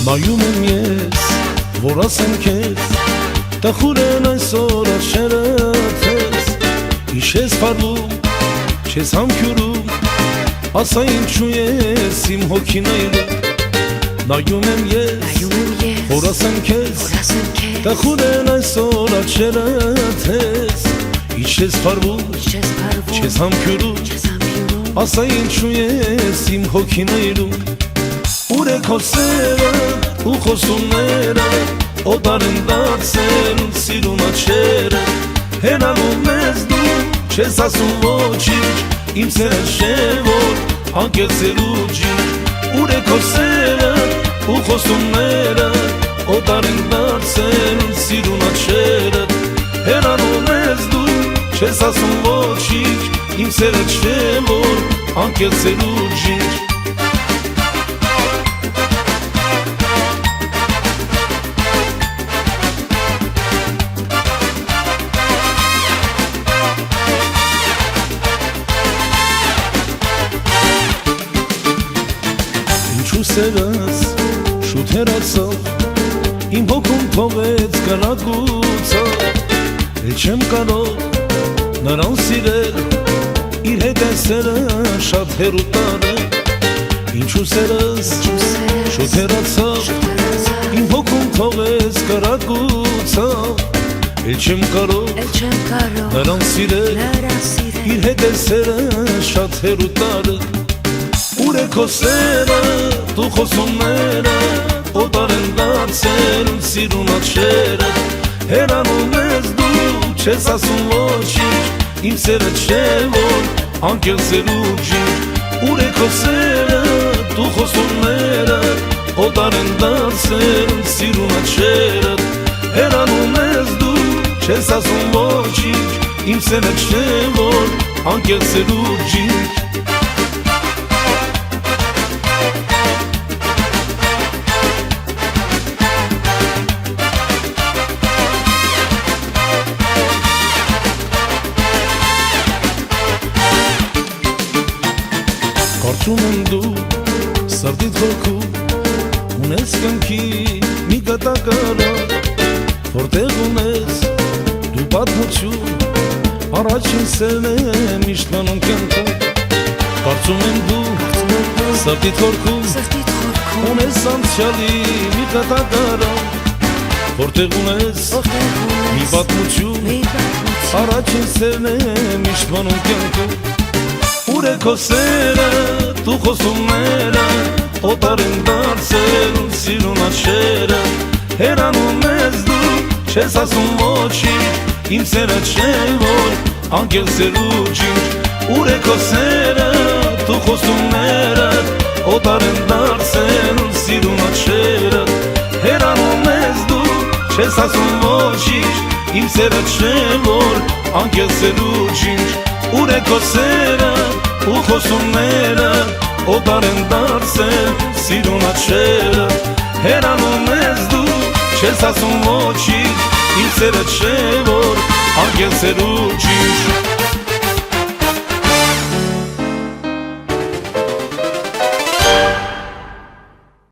Նայում եմ ես, որ ասեմ քեզ, տխուր են այսօր աչքերդ ես, իշես փարվում, չես համբուրում, ասա ինչու ես իմ հոգին այրում։ Նայում եմ ես, որ ասեմ քեզ, տխուր են այսօր աչքերդ ես, իշես փարվում, չես համբուրում, ասա ինչու ես իմ հոգին այրում։ Ուր է քո սերը ու խոսումները, օտար են դարձել սիրուն աչքերը, հենանում ես դու, չես ասում ոչինչ, իմ սերը չէ որ անկեղծ էր ու ջինջ։ Ուր է քո սերը ու խոսումները, օտար են դարձել սիրուն աչքերը, հենանում ես դու, չես ասում ոչինչ, իմ սերը չէ որ անկեղծ էր ու ջինջ։ Սերս շուտ հեռացավ, իմ հոգում թողեց կրակուցավ, էլ չեմ կարող նրան սիրել, իր հետ այս սերը շատ հեռու տարել։ Ինչու սերս շուտ հեռացավ, իմ հոգում թողեց կրակուցավ, էլ չեմ կարող նրան սիրել, իր հետ այս սերը շատ հեռու տարել։ Ուր է քո սերը, դու խոսումները, օտար են դարձել սիրուն աչքերը, հեռանում ես դու, չես ասում ոչինչ, իմ սերը չէ որ անկեղծ էր ու ջինջ։ Ուր է քո սերը, դու խոսումները, օտար են դարձել սիրուն աչքերը, հեռանում ես դու, չես ասում ոչինչ, իմ սերը չէ որ անկեղծ էր ու ջինջ։ Կարծում եմ դու սրտիդ հոգում ունես կյանքի մի կտակարան, որտեղ ունես դու պատմություն, առաջին սերն է միշտ մնում կյանքում։ Կարծում եմ դու սրտիդ հոգում ունես անցյալի մի կտակարան, որտեղ ունես մի պատմություն, առաջին սերն է միշտ մնում կյանքում։ Ուր է քո սերը, դու խոսումները, օտար են դարձել սիրուն աչքերը, հեռանում ես դու, չես ասում ոչինչ, իմ սերը չէ որ անկեղծ էր ու ջինջ։ Ուր է քո սերը, դու խոսումները, օտար են դարձել սիրուն աչքերը, հեռանում ես դու, չես ասում ոչինչ, իմ սերը չէ որ անկեղծ էր ու ջինջ։ Ուր է քո սերը ու խոսումները, օտար են դարձել սիրուն աչքերը, հեռանում ես դու, չես ասում ոչինչ, իմ սերը չէ որ անկեղծ էր ու ջինջ։